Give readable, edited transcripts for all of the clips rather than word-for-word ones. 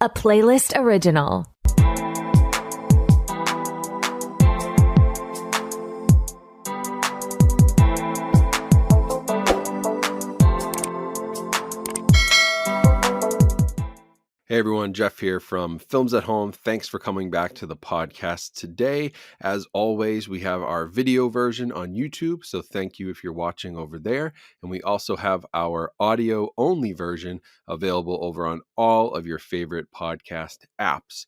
a playlist original. Hey everyone, Jeff here from Films at Home. Thanks for coming back to the podcast today. As always, we have our video version on YouTube, so thank you if you're watching over there. And we also have our audio-only version available over on all of your favorite podcast apps.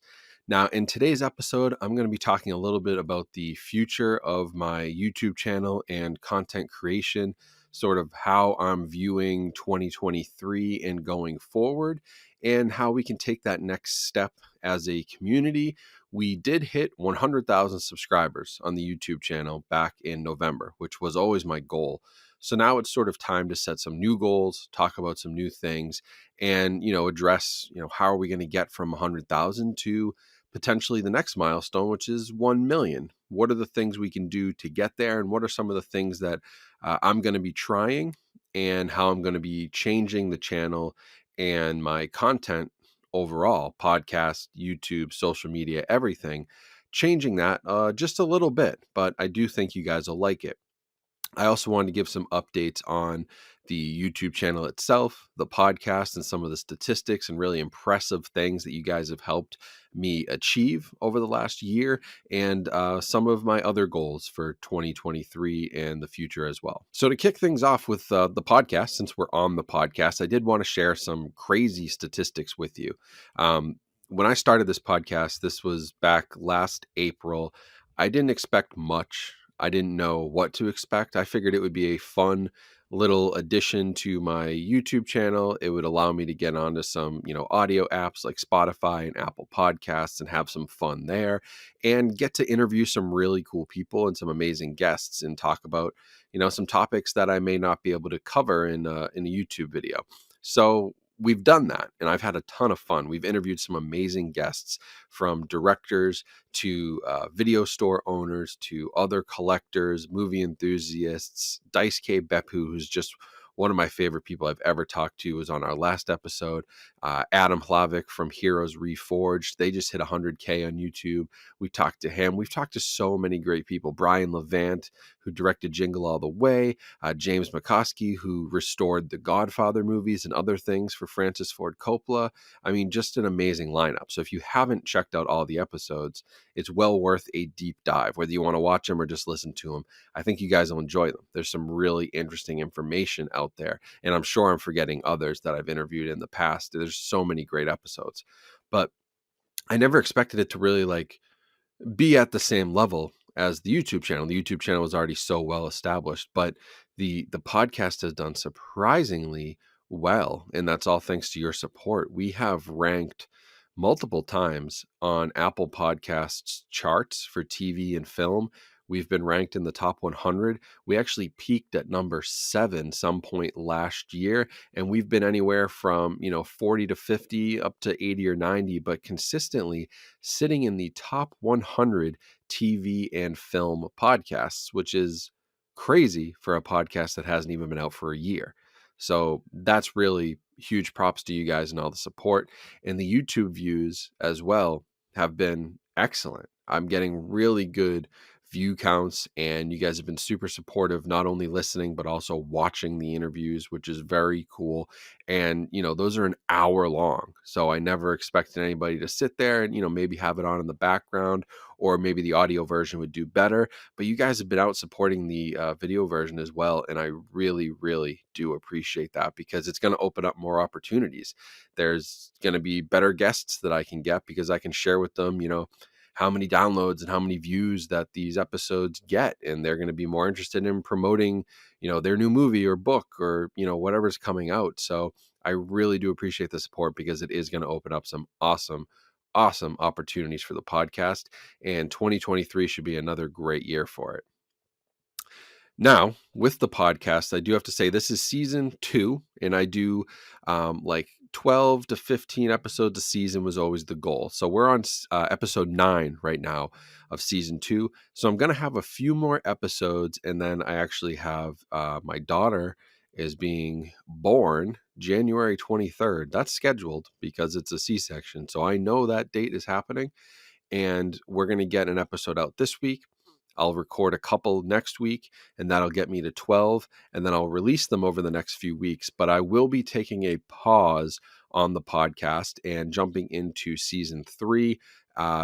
Now, in today's episode, I'm going to be talking a little bit about the future of my YouTube channel and content creation, sort of how I'm viewing 2023 and going forward, and how we can take that next step as a community. We did hit 100,000 subscribers on the YouTube channel back in November, which was always my goal. So now it's sort of time to set some new goals, talk about some new things, and, address, how are we going to get from 100,000 to potentially the next milestone, which is 1 million. What are the things we can do to get there? And what are some of the things that I'm going to be trying, and how I'm going to be changing the channel and my content overall, podcast, YouTube, social media, everything, changing that just a little bit. But I do think you guys will like it. I also wanted to give some updates on the YouTube channel itself, the podcast, and some of the statistics and really impressive things that you guys have helped me achieve over the last year, and some of my other goals for 2023 and the future as well. So to kick things off with the podcast, since we're on the podcast, I did want to share some crazy statistics with you. When I started this podcast, this was back last April, I didn't expect much. I didn't know what to expect. I figured it would be a fun little addition to my YouTube channel. It would allow me to get onto some, audio apps like Spotify and Apple Podcasts and have some fun there, and get to interview some really cool people and some amazing guests and talk about, some topics that I may not be able to cover in a YouTube video. So we've done that, and I've had a ton of fun. We've interviewed some amazing guests, from directors to video store owners to other collectors, movie enthusiasts. Daisuke Beppu, who's just one of my favorite people I've ever talked to, was on our last episode. Adam Hlavik from Heroes Reforged. They just hit 100K on YouTube. We talked to him. We've talked to so many great people. Brian Levant, who directed Jingle All the Way. James McCoskey, who restored the Godfather movies and other things for Francis Ford Coppola. I mean, just an amazing lineup. So if you haven't checked out all the episodes, it's well worth a deep dive, whether you want to watch them or just listen to them. I think you guys will enjoy them. There's some really interesting information out there, and I'm sure I'm forgetting others that I've interviewed in the past. There's so many great episodes, but I never expected it to really be at the same level as the YouTube channel. The YouTube channel was already so well established, but the podcast has done surprisingly well, and that's all thanks to your support. We have ranked multiple times on Apple Podcasts charts for TV and film. We've been ranked in the top 100. We actually peaked at number 7 some point last year, and we've been anywhere from 40 to 50 up to 80 or 90, but consistently sitting in the top 100 TV and film podcasts, which is crazy for a podcast that hasn't even been out for a year. So that's really huge props to you guys and all the support. And the YouTube views as well have been excellent. I'm getting really good view counts, and you guys have been super supportive, not only listening, but also watching the interviews, which is very cool. And, those are an hour long. So I never expected anybody to sit there and, maybe have it on in the background, or maybe the audio version would do better. But you guys have been out supporting the video version as well. And I really, really do appreciate that, because it's going to open up more opportunities. There's going to be better guests that I can get, because I can share with them, how many downloads and how many views that these episodes get. And they're going to be more interested in promoting, their new movie or book or, whatever's coming out. So I really do appreciate the support, because it is going to open up some awesome opportunities for the podcast. And 2023 should be another great year for it. Now, with the podcast, I do have to say this is season 2, and I do 12 to 15 episodes a season was always the goal. So we're on episode 9 right now of season 2. So I'm going to have a few more episodes, and then I actually have my daughter is being born January 23rd. That's scheduled because it's a C-section. So I know that date is happening, and we're going to get an episode out this week. I'll record a couple next week, and that'll get me to 12, and then I'll release them over the next few weeks. But I will be taking a pause on the podcast and jumping into season 3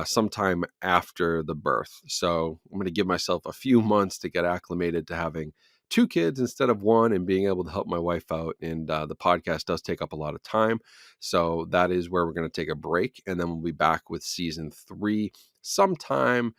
sometime after the birth. So I'm going to give myself a few months to get acclimated to having 2 kids instead of 1 and being able to help my wife out. And the podcast does take up a lot of time. So that is where we're going to take a break, and then we'll be back with season 3 sometime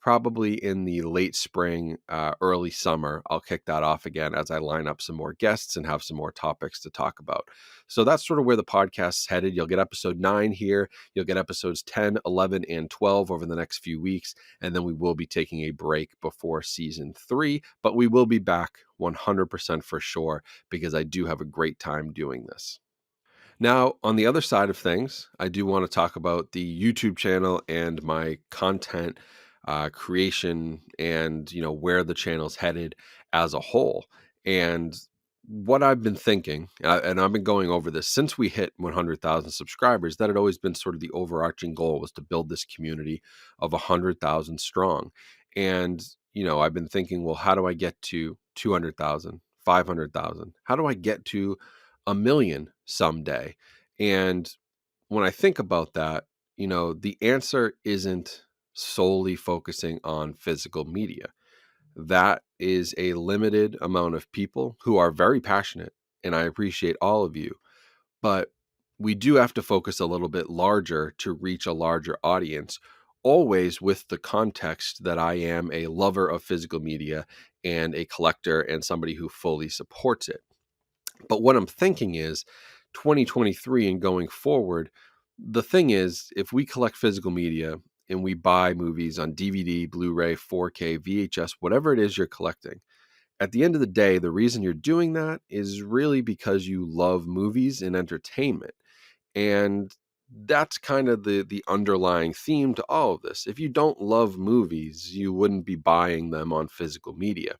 probably in the late spring, early summer. I'll kick that off again as I line up some more guests and have some more topics to talk about. So that's sort of where the podcast's headed. You'll get episode 9 here. You'll get episodes 10, 11, and 12 over the next few weeks. And then we will be taking a break before season 3, but we will be back 100% for sure, because I do have a great time doing this. Now, on the other side of things, I do want to talk about the YouTube channel and my content creation, and where the channel's headed as a whole. And what I've been thinking, and I've been going over this since we hit 100,000 subscribers, that had always been sort of the overarching goal, was to build this community of 100,000 strong. And I've been thinking, well, how do I get to 200,000, 500,000? How do I get to 1 million someday? And when I think about that, the answer isn't solely focusing on physical media. That is a limited amount of people who are very passionate, and I appreciate all of you. But we do have to focus a little bit larger to reach a larger audience, always with the context that I am a lover of physical media and a collector and somebody who fully supports it. But what I'm thinking is 2023 and going forward, the thing is, if we collect physical media and we buy movies on DVD, Blu-ray, 4K, VHS, whatever it is you're collecting, at the end of the day, the reason you're doing that is really because you love movies and entertainment. And that's kind of the underlying theme to all of this. If you don't love movies, you wouldn't be buying them on physical media.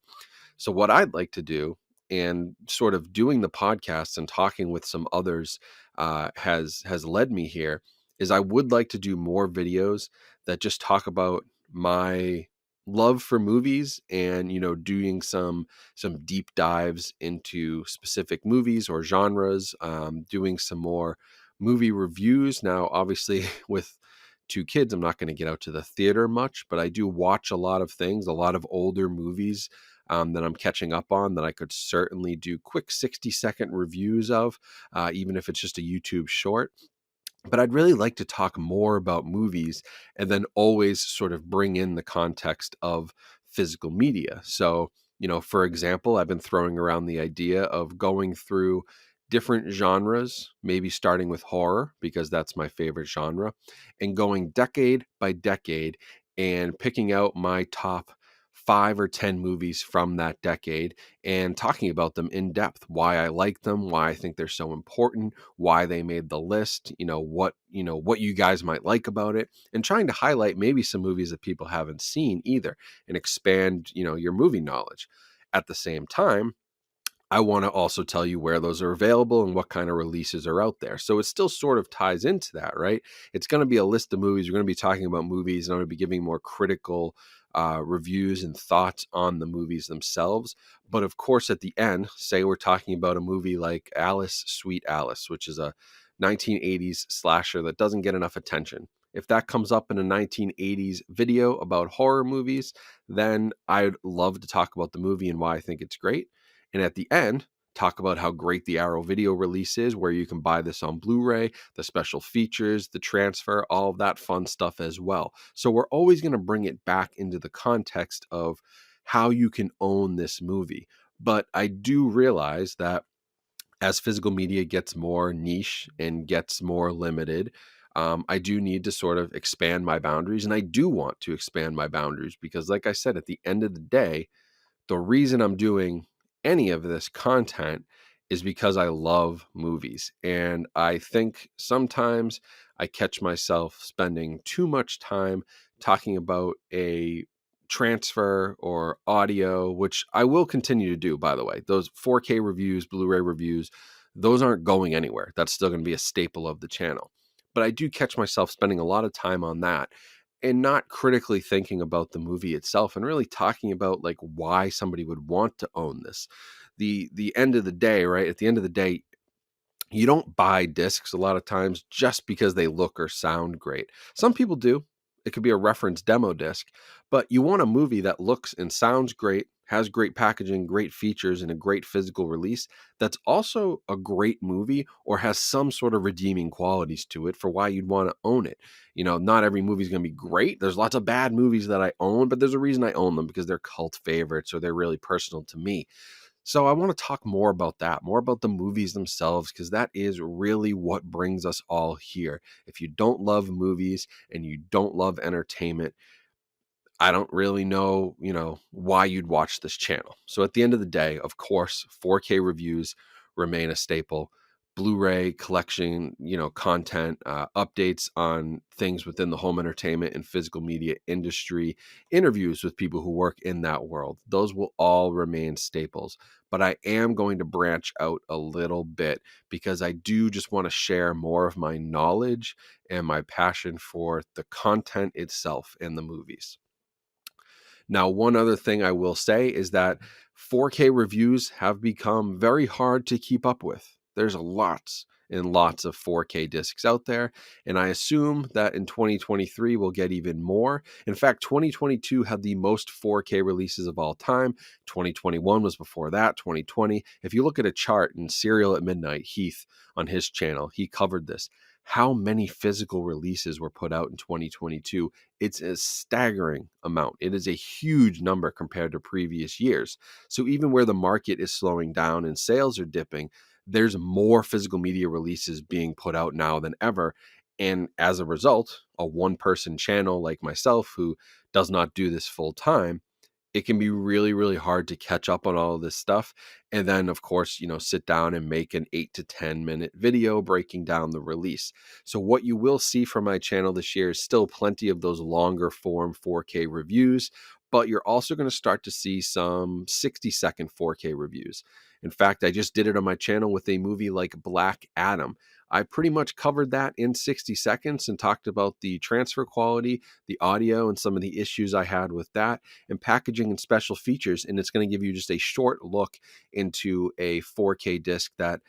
So what I'd like to do, and sort of doing the podcast and talking with some others has led me here, is I would like to do more videos that just talk about my love for movies, and doing some deep dives into specific movies or genres, doing some more movie reviews. Now, obviously, with 2 kids, I'm not going to get out to the theater much, but I do watch a lot of things, a lot of older movies that I'm catching up on, that I could certainly do quick 60-second reviews of, even if it's just a YouTube short. But I'd really like to talk more about movies, and then always sort of bring in the context of physical media. So, for example, I've been throwing around the idea of going through different genres, maybe starting with horror, because that's my favorite genre, and going decade by decade and picking out my top 5 or 10 movies from that decade and talking about them in depth, why I like them, why I think they're so important, why they made the list, what you guys might like about it, and trying to highlight maybe some movies that people haven't seen either, and expand, your movie knowledge. At the same time, I want to also tell you where those are available and what kind of releases are out there. So it still sort of ties into that, right? It's going to be a list of movies. We're going to be talking about movies, and I'm going to be giving more critical reviews and thoughts on the movies themselves. But of course, at the end, say we're talking about a movie like Alice, Sweet Alice, which is a 1980s slasher that doesn't get enough attention. If that comes up in a 1980s video about horror movies, then I'd love to talk about the movie and why I think it's great. And at the end, talk about how great the Arrow video release is, where you can buy this on Blu-ray, the special features, the transfer, all of that fun stuff as well. So we're always going to bring it back into the context of how you can own this movie. But I do realize that as physical media gets more niche and gets more limited, I do need to sort of expand my boundaries. And I do want to expand my boundaries because, like I said, at the end of the day, the reason I'm doing any of this content is because I love movies. And I think sometimes I catch myself spending too much time talking about a transfer or audio, which I will continue to do, by the way. Those 4K reviews, Blu-ray reviews, those aren't going anywhere. That's still going to be a staple of the channel. But I do catch myself spending a lot of time on that and not critically thinking about the movie itself and really talking about like why somebody would want to own this. The end of the day, right? At the end of the day, you don't buy discs a lot of times just because they look or sound great. Some people do. It could be a reference demo disc, but you want a movie that looks and sounds great, has great packaging, great features, and a great physical release that's also a great movie or has some sort of redeeming qualities to it for why you'd want to own it. You know, not every movie is going to be great. There's lots of bad movies that I own, but there's a reason I own them because they're cult favorites or they're really personal to me. So I want to talk more about that, more about the movies themselves, because that is really what brings us all here. If you don't love movies and you don't love entertainment, I don't really know, why you'd watch this channel. So at the end of the day, of course, 4K reviews remain a staple. Blu-ray collection, content, updates on things within the home entertainment and physical media industry, interviews with people who work in that world. Those will all remain staples. But I am going to branch out a little bit because I do just want to share more of my knowledge and my passion for the content itself and the movies. Now, one other thing I will say is that 4K reviews have become very hard to keep up with. There's lots and lots of 4K discs out there, and I assume that in 2023 we'll get even more. In fact, 2022 had the most 4K releases of all time. 2021 was before that, 2020. If you look at a chart in Serial at Midnight, Heath on his channel, he covered this. How many physical releases were put out in 2022? It's a staggering amount. It is a huge number compared to previous years. So even where the market is slowing down and sales are dipping, there's more physical media releases being put out now than ever. And as a result, a one-person channel like myself who does not do this full time, it can be really, really hard to catch up on all of this stuff. And then, of course, sit down and make an 8 to 10 minute video breaking down the release. So what you will see from my channel this year is still plenty of those longer form 4K reviews, but you're also going to start to see some 60-second 4K reviews. In fact, I just did it on my channel with a movie like Black Adam. I pretty much covered that in 60 seconds and talked about the transfer quality, the audio, and some of the issues I had with that, and packaging and special features. And it's going to give you just a short look into a 4K disc that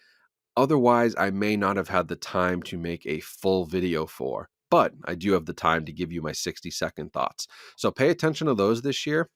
otherwise I may not have had the time to make a full video for. But I do have the time to give you my 60-second thoughts. So pay attention to those this year.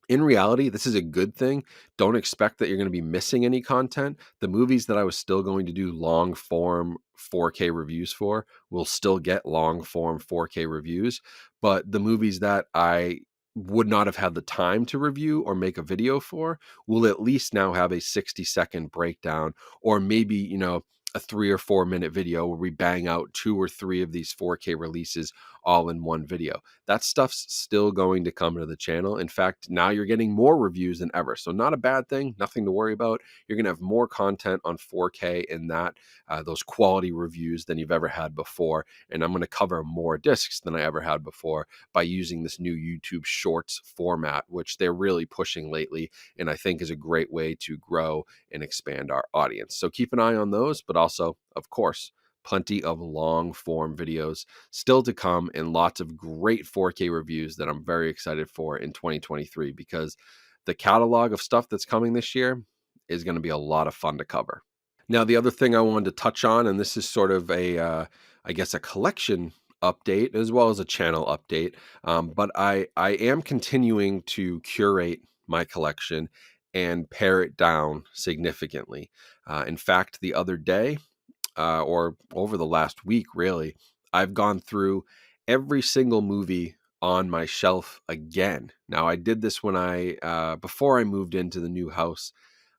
In reality, this is a good thing. Don't expect that you're going to be missing any content. The movies that I was still going to do long form 4K reviews for will still get long form 4K reviews. But the movies that I would not have had the time to review or make a video for will at least now have a 60-second breakdown, or maybe, a 3 or 4 minute video where we bang out 2 or 3 of these 4K releases all in one video. That stuff's still going to come to the channel. In fact, now you're getting more reviews than ever. So not a bad thing, nothing to worry about. You're going to have more content on 4K in that, those quality reviews than you've ever had before. And I'm going to cover more discs than I ever had before by using this new YouTube Shorts format, which they're really pushing lately, and I think is a great way to grow and expand our audience. So keep an eye on those, but also, of course, plenty of long form videos still to come and lots of great 4K reviews that I'm very excited for in 2023, because the catalog of stuff that's coming this year is going to be a lot of fun to cover. Now, the other thing I wanted to touch on, and this is sort of I guess a collection update as well as a channel update, but I am continuing to curate my collection and pare it down significantly. In fact, the other day, or over the last week, really, I've gone through every single movie on my shelf again. Now, I did this when before I moved into the new house.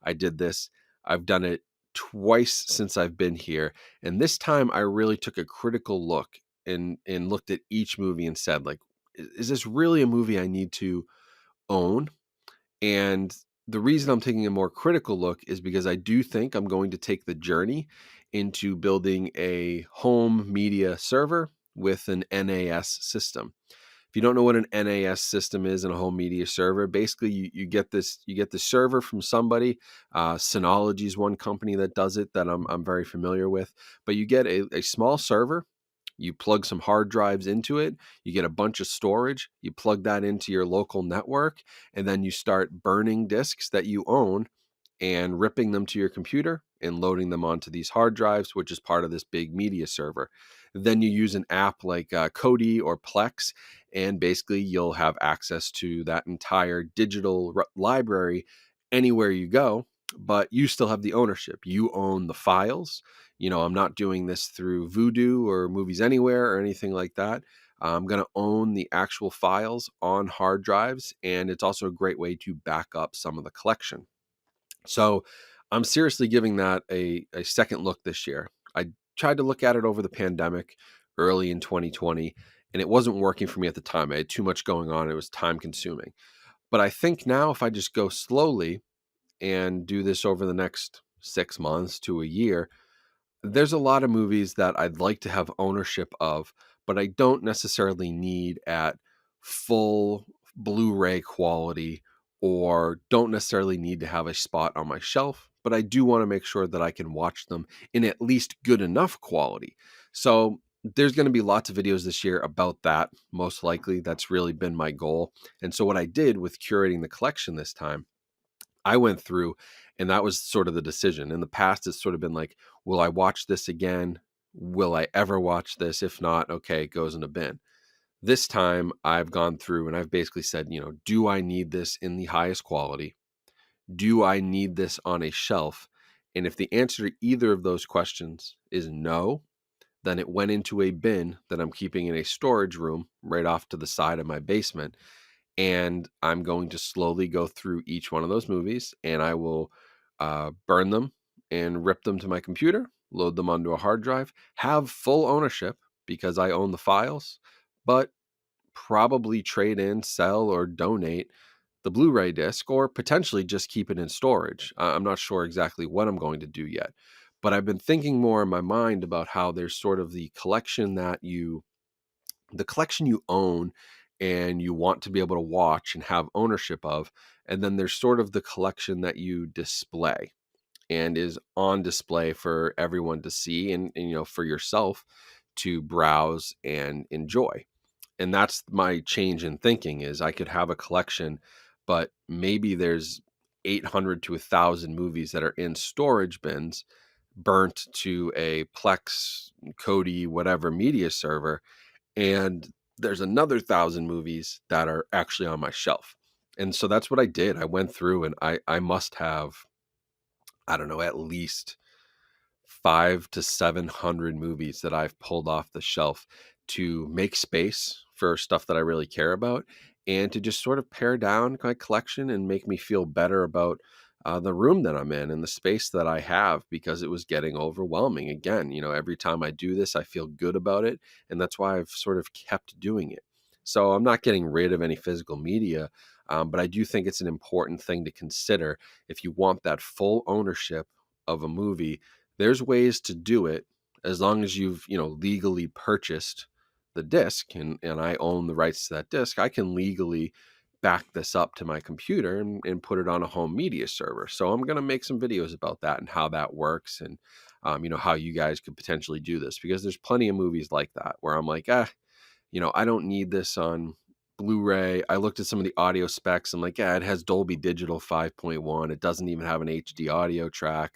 I did this. I've done it twice since I've been here. And this time I really took a critical look and looked at each movie and said, like, is this really a movie I need to own? And the reason I'm taking a more critical look is because I do think I'm going to take the journey into building a home media server with an NAS system. If you don't know what an NAS system is in a home media server, basically you get this server from somebody. Synology is one company that does it that I'm very familiar with. But you get a small server. You plug some hard drives into it, you get a bunch of storage, you plug that into your local network, and then you start burning disks that you own and ripping them to your computer and loading them onto these hard drives, which is part of this big media server. Then you use an app like Kodi or Plex, and basically you'll have access to that entire digital library anywhere you go, but you still have the ownership. You own the files. I'm not doing this through Vudu or Movies Anywhere or anything like that. I'm going to own the actual files on hard drives, and it's also a great way to back up some of the collection. So I'm seriously giving that a second look this year. I tried to look at it over the pandemic early in 2020, and it wasn't working for me at the time. I had too much going on. It was time consuming. But I think now if I just go slowly and do this over the next 6 months to a year, there's a lot of movies that I'd like to have ownership of, but I don't necessarily need at full Blu-ray quality, or don't necessarily need to have a spot on my shelf, but I do want to make sure that I can watch them in at least good enough quality. So there's going to be lots of videos this year about that. Most likely that's really been my goal. And so what I did with curating the collection this time, I went through, and that was sort of the decision. In the past, it's sort of been like, will I watch this again? Will I ever watch this? If not, okay, it goes in a bin. This time I've gone through and I've basically said, do I need this in the highest quality? Do I need this on a shelf? And if the answer to either of those questions is no, then it went into a bin that I'm keeping in a storage room right off to the side of my basement. And I'm going to slowly go through each one of those movies, and I will burn them and rip them to my computer, load them onto a hard drive, have full ownership because I own the files, but probably trade in, sell, or donate the Blu-ray disc, or potentially just keep it in storage. I'm not sure exactly what I'm going to do yet, but I've been thinking more in my mind about how there's sort of the collection you own and you want to be able to watch and have ownership of. And then there's sort of the collection that you display and is on display for everyone to see, and for yourself to browse and enjoy. And that's my change in thinking, is I could have a collection, but maybe there's 800 to 1,000 movies that are in storage bins burnt to a Plex, Kodi, whatever media server, and there's another 1,000 movies that are actually on my shelf. And so that's what I did. I went through and I must have, I don't know, at least 500 to 700 movies that I've pulled off the shelf to make space for stuff that I really care about, and to just sort of pare down my collection and make me feel better about the room that I'm in and the space that I have, because it was getting overwhelming. Again, every time I do this, I feel good about it. And that's why I've sort of kept doing it. So I'm not getting rid of any physical media, but I do think it's an important thing to consider. If you want that full ownership of a movie, there's ways to do it, as long as you've, legally purchased the disc, and I own the rights to that disc. I can legally back this up to my computer and put it on a home media server. So I'm going to make some videos about that and how that works, and how you guys could potentially do this, because there's plenty of movies like that where I'm like, I don't need this on Blu-ray. I looked at some of the audio specs. I'm like, it has Dolby Digital 5.1. It doesn't even have an HD audio track.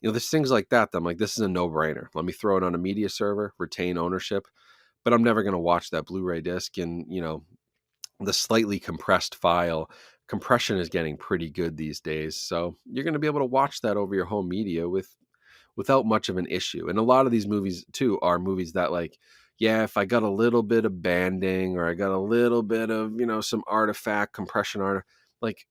There's things like that I'm like, this is a no-brainer. Let me throw it on a media server, retain ownership, but I'm never going to watch that Blu-ray disc. And, the slightly compressed file compression is getting pretty good these days. So you're going to be able to watch that over your home media without much of an issue. And a lot of these movies too are movies that, like, if I got a little bit of banding, or I got a little bit of, some artifact compression art, like,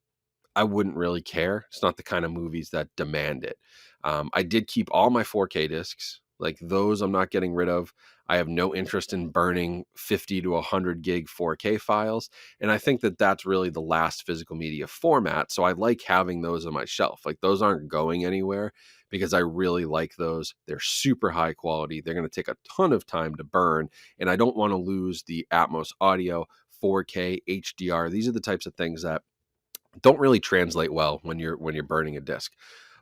I wouldn't really care. It's not the kind of movies that demand it. I did keep all my 4K discs. Like, those I'm not getting rid of. I have no interest in burning 50 to 100 gig 4K files. And I think that that's really the last physical media format. So I like having those on my shelf. Like those aren't going anywhere because I really like those. They're super high quality. They're going to take a ton of time to burn. And I don't want to lose the Atmos audio, 4K, HDR. These are the types of things that don't really translate well when you're burning a disc.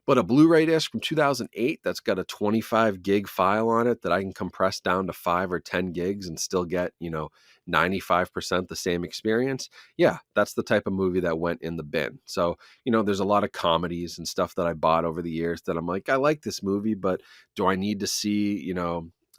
But a Blu-ray disc from 2008 that's got a 25 gig file on it that I can compress down to 5 or 10 gigs and still get, 95% the same experience. Yeah, that's the type of movie that went in the bin. So, there's a lot of comedies and stuff that I bought over the years that I'm like, I like this movie, but do I need to see,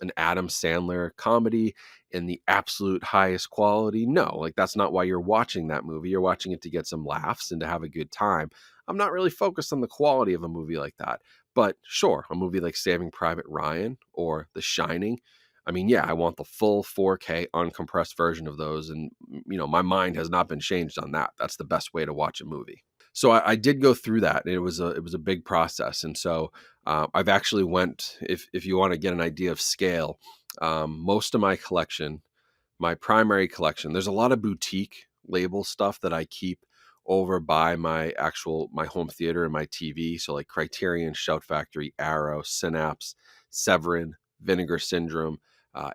an Adam Sandler comedy in the absolute highest quality? No, like that's not why you're watching that movie. You're watching it to get some laughs and to have a good time. I'm not really focused on the quality of a movie like that. But sure, a movie like Saving Private Ryan or The Shining, I mean, yeah, I want the full 4K uncompressed version of those. And, my mind has not been changed on that. That's the best way to watch a movie. So I did go through that. It was a big process. And so I've actually went, if you want to get an idea of scale, most of my collection, my primary collection, there's a lot of boutique label stuff that I keep over by my home theater and my TV. So like Criterion, Shout Factory, Arrow, Synapse, Severin, Vinegar Syndrome,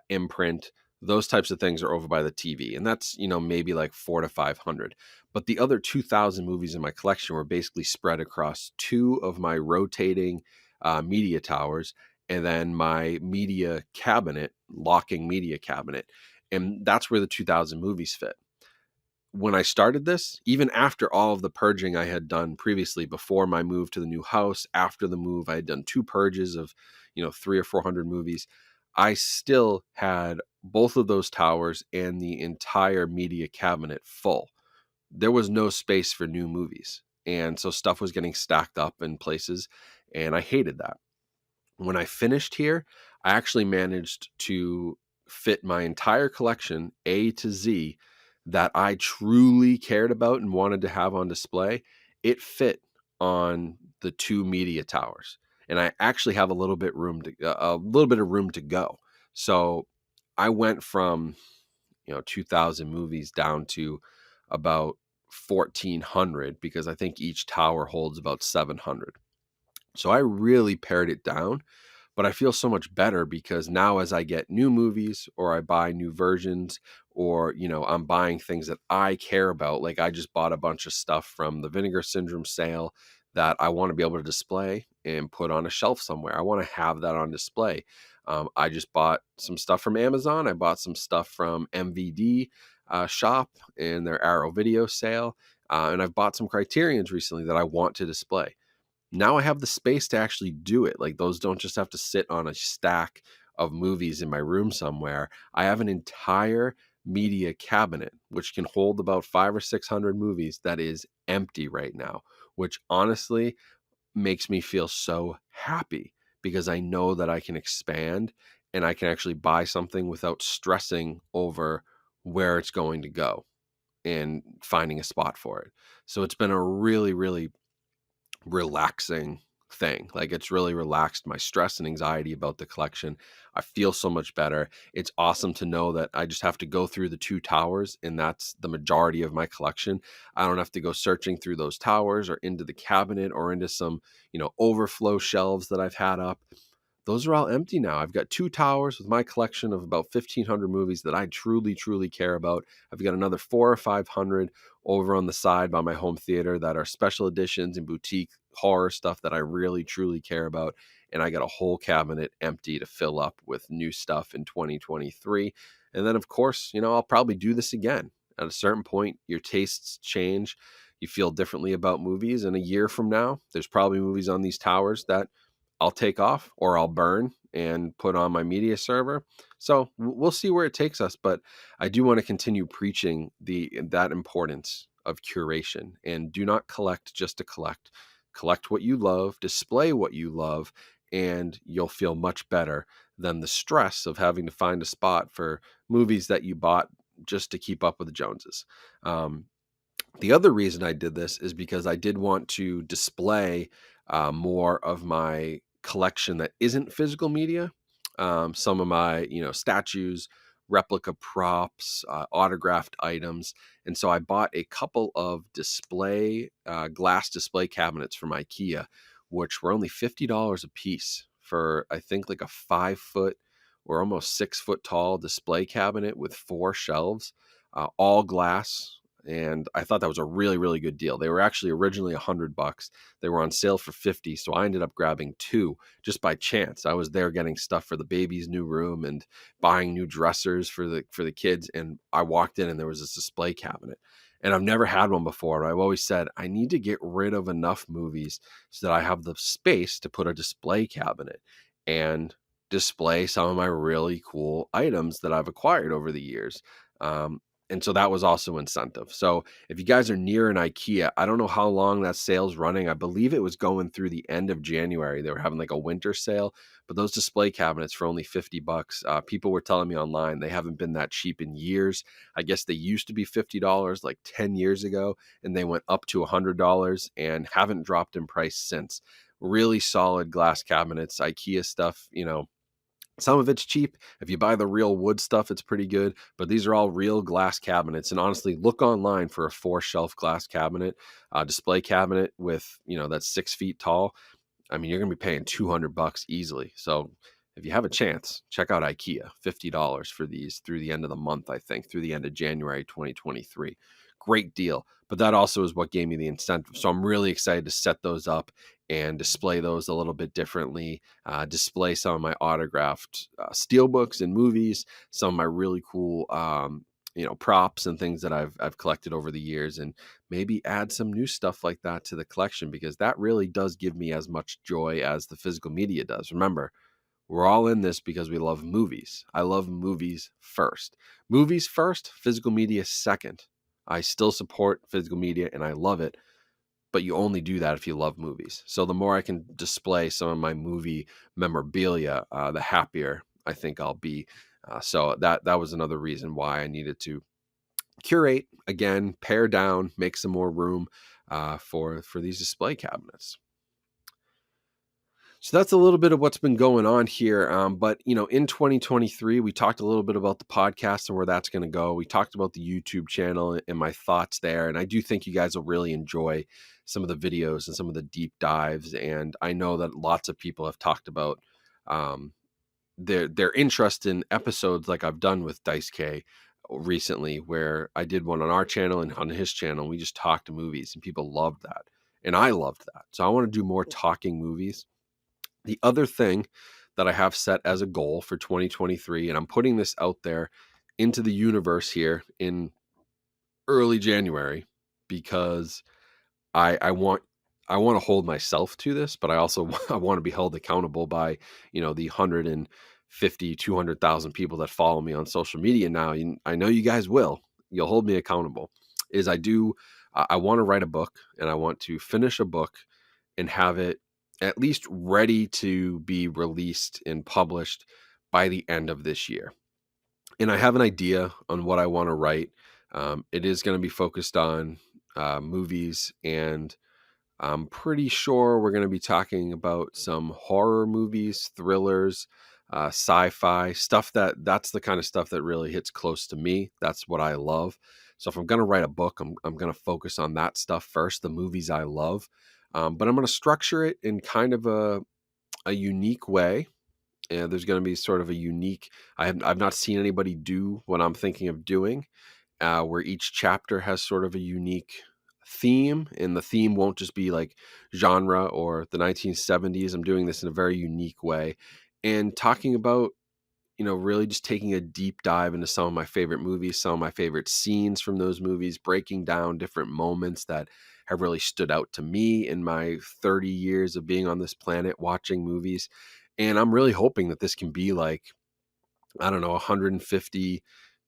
Imprint. Those types of things are over by the TV. And that's, maybe like 400 to 500. But the other 2,000 movies in my collection were basically spread across two of my rotating media towers and then my media cabinet, locking media cabinet. And that's where the 2,000 movies fit. When I started this, even after all of the purging I had done previously, before my move to the new house, after the move, I had done 2 purges of, 300 or 400 movies. I still had both of those towers and the entire media cabinet full. There was no space for new movies. And so stuff was getting stacked up in places, and I hated that. When I finished here, I actually managed to fit my entire collection, A to Z, that I truly cared about and wanted to have on display. It fit on the 2 media towers, and I actually have a little bit of room to go. So I went from 2,000 movies down to about 1,400 because I think each tower holds about 700. So I really pared it down, but I feel so much better because now as I get new movies or I buy new versions or, I'm buying things that I care about, like I just bought a bunch of stuff from the Vinegar Syndrome sale that I want to be able to display and put on a shelf somewhere. I want to have that on display. I just bought some stuff from Amazon. I bought some stuff from MVD shop in their Arrow video sale. And I've bought some Criterions recently that I want to display. Now I have the space to actually do it. Like those don't just have to sit on a stack of movies in my room somewhere. I have an entire media cabinet which can hold about 500 or 600 movies that is empty right now, which honestly makes me feel so happy because I know that I can expand and I can actually buy something without stressing over where it's going to go and finding a spot for it. So it's been a really, really relaxing thing. Like it's really relaxed my stress and anxiety about the collection. I feel so much better. It's awesome to know that I just have to go through the 2 towers and that's the majority of my collection. I don't have to go searching through those towers or into the cabinet or into some, overflow shelves that I've had up. Those are all empty now. I've got 2 towers with my collection of about 1,500 movies that I truly, truly care about. I've got another 400 or 500 over on the side by my home theater that are special editions and boutique horror stuff that I really, truly care about. And I got a whole cabinet empty to fill up with new stuff in 2023. And then, of course, I'll probably do this again. At a certain point, your tastes change. You feel differently about movies. And a year from now, there's probably movies on these towers that I'll take off or I'll burn and put on my media server. So we'll see where it takes us. But I do want to continue preaching that importance of curation and do not collect just to collect. Collect what you love, display what you love, and you'll feel much better than the stress of having to find a spot for movies that you bought just to keep up with the Joneses. The other reason I did this is because I did want to display more of my collection that isn't physical media. some of my, statues, replica props, autographed items. And so I bought a couple of glass display cabinets from IKEA, which were only $50 a piece for, I think, like a 5 foot or almost 6 foot tall display cabinet with 4 shelves, all glass. And I thought that was a really, really good deal. They were actually originally $100. They were on sale for 50. So I ended up grabbing two just by chance. I was there getting stuff for the baby's new room and buying new dressers for the kids. And I walked in and there was this display cabinet. And I've never had one before. But I've always said I need to get rid of enough movies so that I have the space to put a display cabinet and display some of my really cool items that I've acquired over the years. And so that was also incentive. So if you guys are near an IKEA, I don't know how long that sale's running. I believe it was going through the end of January. They were having like a winter sale, but those display cabinets for only $50. People were telling me online they haven't been that cheap in years. I guess they used to be $50 like 10 years ago, and they went up to $100 and haven't dropped in price since. Really solid glass cabinets, IKEA stuff, some of it's cheap. If you buy the real wood stuff, it's pretty good. But these are all real glass cabinets. And honestly, look online for a 4 shelf glass cabinet, display cabinet with, that's 6 feet tall. I mean, you're going to be paying $200 easily. So if you have a chance, check out IKEA, $50 for these through the end of the month, I think, through the end of January 2023. Great deal. But that also is what gave me the incentive. So I'm really excited to set those up and display those a little bit differently, display some of my autographed steelbooks and movies, some of my really cool props and things that I've collected over the years, and maybe add some new stuff like that to the collection, because that really does give me as much joy as the physical media does. Remember, we're all in this because we love movies. I love movies first. Movies first, physical media second. I still support physical media and I love it, but you only do that if you love movies. So the more I can display some of my movie memorabilia, the happier I think I'll be. So that was another reason why I needed to curate again, pare down, make some more room for these display cabinets. So that's a little bit of what's been going on here. But in 2023, we talked a little bit about the podcast and where that's going to go. We talked about the YouTube channel and my thoughts there. And I do think you guys will really enjoy some of the videos and some of the deep dives. And I know that lots of people have talked about their interest in episodes like I've done with Dice K recently, where I did one on our channel and on his channel. We just talked movies and people loved that. And I loved that. So I want to do more talking movies. The other thing that I have set as a goal for 2023, and I'm putting this out there into the universe here in early January, because I want to hold myself to this, but I also I want to be held accountable by, the 150, 200,000 people that follow me on social media now. I know you guys will. You'll hold me accountable. I want to write a book, and I want to finish a book and have it at least ready to be released and published by the end of this year. And I have an idea on what I want to write. It is going to be focused on movies, and I'm pretty sure we're going to be talking about some horror movies, thrillers, sci-fi stuff. That's the kind of stuff that really hits close to me. That's what I love. So if I'm going to write a book, I'm going to focus on that stuff first, the movies I love. But I'm going to structure it in kind of a unique way. And there's going to be sort of a unique, I've not seen anybody do what I'm thinking of doing, where each chapter has sort of a unique theme, and the theme won't just be like genre or the 1970s. I'm doing this in a very unique way and talking about, really just taking a deep dive into some of my favorite movies, some of my favorite scenes from those movies, breaking down different moments that have really stood out to me in my 30 years of being on this planet watching movies. And I'm really hoping that this can be like, I don't know, 150,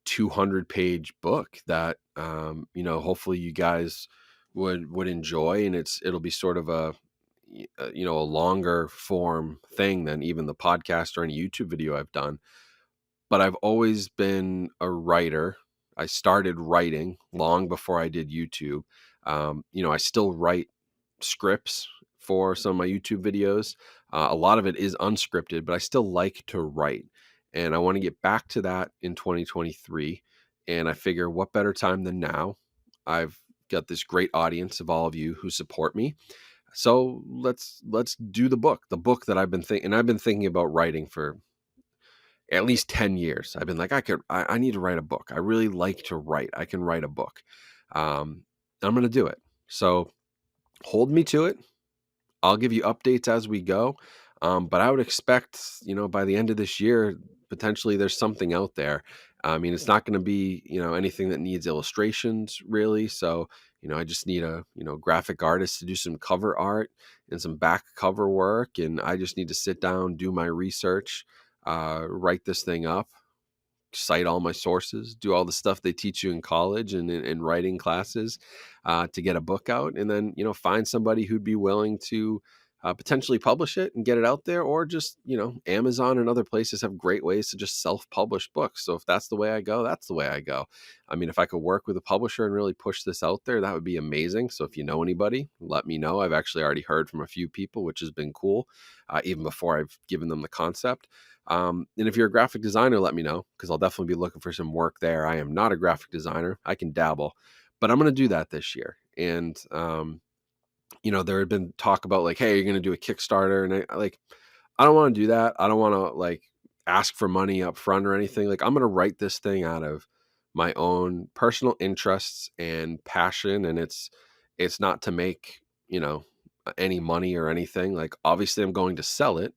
200-page book that, hopefully you guys would enjoy. And it'll be sort of a longer form thing than even the podcast or any YouTube video I've done. But I've always been a writer. I started writing long before I did YouTube. I still write scripts for some of my YouTube videos. A lot of it is unscripted, but I still like to write. And I want to get back to that in 2023. And I figure what better time than now? I've got this great audience of all of you who support me. So let's do the book that I've been thinking, and I've been thinking about writing for at least 10 years. I've been like, I need to write a book. I really like to write. I can write a book. I'm going to do it. So hold me to it. I'll give you updates as we go. But I would expect, by the end of this year, potentially there's something out there. I mean, it's not going to be, anything that needs illustrations really. So, I just need a, graphic artist to do some cover art and some back cover work. And I just need to sit down, do my research, write this thing up, cite all my sources, do all the stuff they teach you in college and in writing classes, to get a book out, and then find somebody who'd be willing to potentially publish it and get it out there, or just Amazon and other places have great ways to just self-publish books. So if that's the way I go, that's the way I go. I mean, if I could work with a publisher and really push this out there, that would be amazing. So if you know anybody, let me know. I've actually already heard from a few people, which has been cool, even before I've given them the concept. And if you're a graphic designer, let me know, because I'll definitely be looking for some work there. I am not a graphic designer. I can dabble, but I'm going to do that this year. And, there had been talk about like, hey, you're going to do a Kickstarter. And I don't want to do that. I don't want to like ask for money up front or anything. Like, I'm going to write this thing out of my own personal interests and passion. And it's not to make, any money or anything. Like, obviously I'm going to sell it.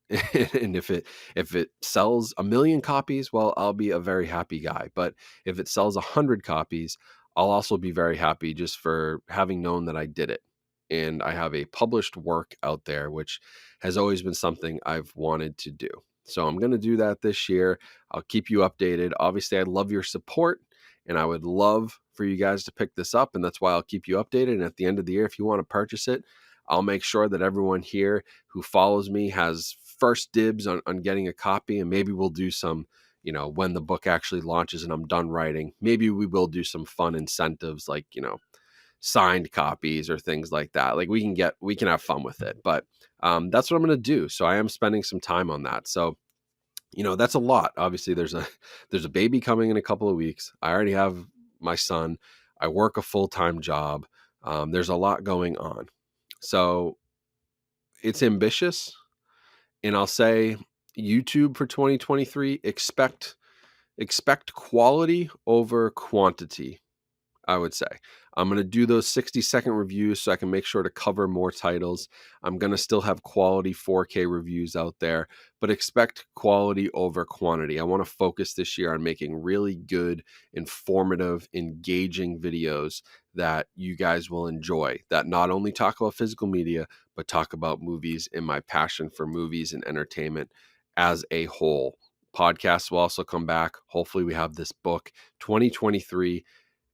And if it sells 1,000,000 copies, well, I'll be a very happy guy. But if it sells 100 copies, I'll also be very happy just for having known that I did it. And I have a published work out there, which has always been something I've wanted to do. So I'm going to do that this year. I'll keep you updated. Obviously, I love your support, and I would love for you guys to pick this up. And that's why I'll keep you updated. And at the end of the year, if you want to purchase it, I'll make sure that everyone here who follows me has first dibs on getting a copy. And maybe we'll do some, when the book actually launches and I'm done writing, maybe we will do some fun incentives like, signed copies or things like that. Like we can have fun with it, but that's what I'm going to do. So I am spending some time on that. So, that's a lot. Obviously there's a baby coming in a couple of weeks. I already have my son. I work a full-time job. There's a lot going on. So it's ambitious. And I'll say YouTube for 2023, expect quality over quantity. I would say I'm going to do those 60-second reviews so I can make sure to cover more titles. I'm going to still have quality 4K reviews out there, but expect quality over quantity. I want to focus this year on making really good, informative, engaging videos that you guys will enjoy, that not only talk about physical media, but talk about movies and my passion for movies and entertainment as a whole. Podcasts will also come back. Hopefully we have this book. 2023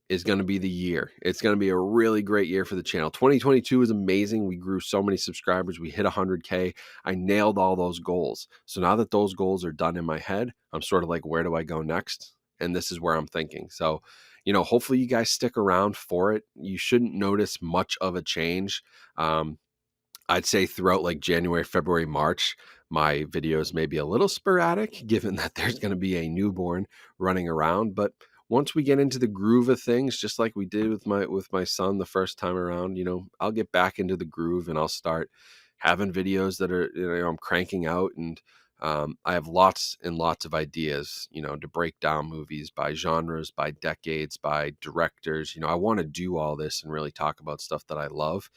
is going to be the year. It's going to be a really great year for the channel. 2022 is amazing. We grew so many subscribers. We hit 100K. I nailed all those goals. So now that those goals are done in my head, I'm sort of like, where do I go next? And this is where I'm thinking. So, hopefully you guys stick around for it. You shouldn't notice much of a change. I'd say throughout like January, February, March, my videos may be a little sporadic given that there's going to be a newborn running around. But once we get into the groove of things, just like we did with my son the first time around, I'll get back into the groove and I'll start having videos that are, I'm cranking out. And I have lots and lots of ideas, to break down movies by genres, by decades, by directors. I want to do all this and really talk about stuff that I love.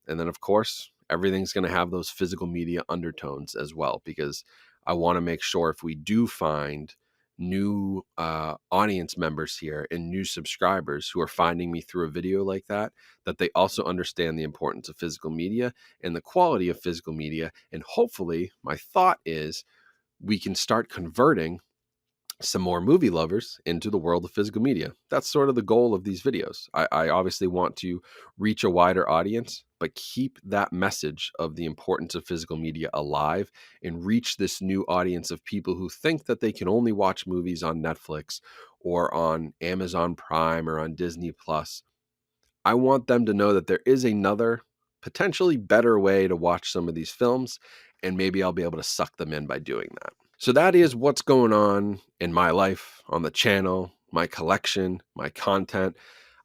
And then, of course, everything's going to have those physical media undertones as well, because I want to make sure if we do find new audience members here and new subscribers who are finding me through a video like that, that they also understand the importance of physical media and the quality of physical media. And hopefully, my thought is we can start converting some more movie lovers into the world of physical media. That's sort of the goal of these videos. I obviously want to reach a wider audience, but keep that message of the importance of physical media alive and reach this new audience of people who think that they can only watch movies on Netflix or on Amazon Prime or on Disney Plus. I want them to know that there is another potentially better way to watch some of these films, and maybe I'll be able to suck them in by doing that. So that is what's going on in my life, on the channel, my collection, my content.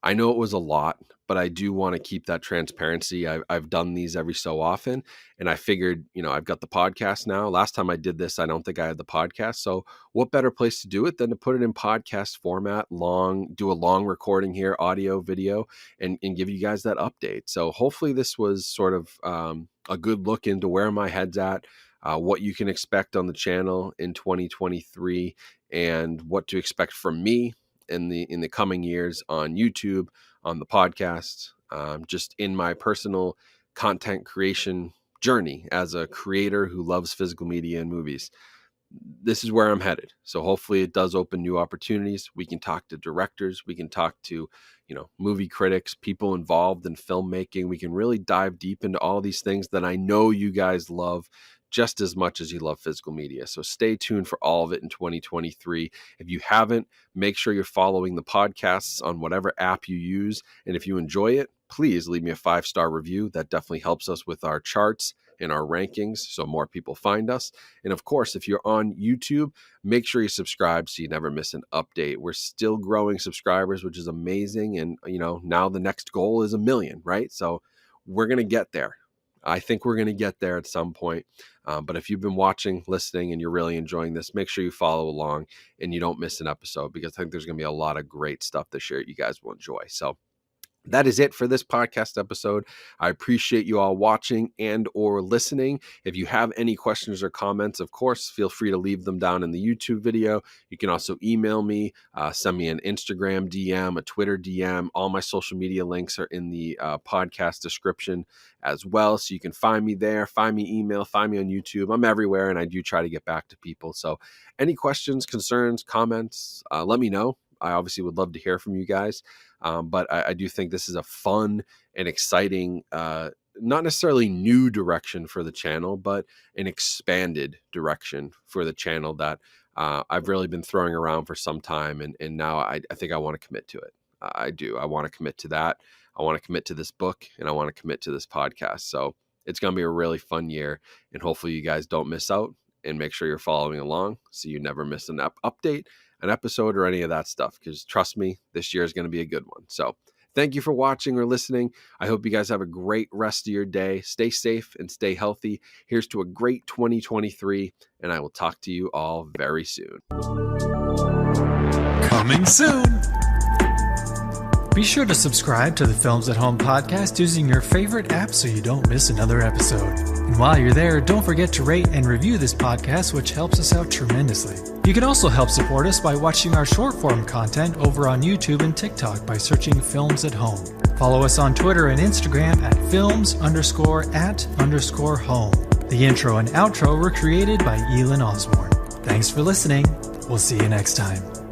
I know it was a lot, but I do want to keep that transparency. I've done these every so often, and I figured, I've got the podcast now. Last time I did this, I don't think I had the podcast. So what better place to do it than to put it in podcast format, do a long recording here, audio, video, and give you guys that update. So hopefully this was sort of a good look into where my head's at, what you can expect on the channel in 2023, and what to expect from me in the coming years on YouTube, on the podcast, just in my personal content creation journey as a creator who loves physical media and movies. This is where I'm headed. So hopefully it does open new opportunities. We can talk to directors. We can talk to, movie critics, people involved in filmmaking. We can really dive deep into all these things that I know you guys love just as much as you love physical media. So stay tuned for all of it in 2023. If you haven't, make sure you're following the podcasts on whatever app you use. And if you enjoy it, please leave me a 5-star review. That definitely helps us with our charts and our rankings so more people find us. And of course, if you're on YouTube, make sure you subscribe so you never miss an update. We're still growing subscribers, which is amazing. And, now the next goal is 1 million, right? So we're going to get there. I think we're going to get there at some point. But if you've been watching, listening, and you're really enjoying this, make sure you follow along and you don't miss an episode, because I think there's going to be a lot of great stuff this year you guys will enjoy. So that is it for this podcast episode. I appreciate you all watching and or listening. If you have any questions or comments, of course, feel free to leave them down in the YouTube video. You can also email me, send me an Instagram DM, a Twitter DM. All my social media links are in the podcast description as well. So you can find me there, find me email, find me on YouTube. I'm everywhere, and I do try to get back to people. So any questions, concerns, comments, let me know. I obviously would love to hear from you guys. But I do think this is a fun and exciting, not necessarily new direction for the channel, but an expanded direction for the channel that I've really been throwing around for some time. And now I think I want to commit to it. I do. I want to commit to that. I want to commit to this book, and I want to commit to this podcast. So it's going to be a really fun year, and hopefully you guys don't miss out, and make sure you're following along so you never miss an update, an episode, or any of that stuff, because trust me, this year is going to be a good one. So thank you for watching or listening. I hope you guys have a great rest of your day. Stay safe and stay healthy. Here's to a great 2023, and I will talk to you all very soon. Coming soon. Be sure to subscribe to the Films at Home podcast using your favorite app so you don't miss another episode. And while you're there, don't forget to rate and review this podcast, which helps us out tremendously. You can also help support us by watching our short-form content over on YouTube and TikTok by searching Films at Home. Follow us on Twitter and Instagram at films_at_home. The intro and outro were created by Elin Osborne. Thanks for listening. We'll see you next time.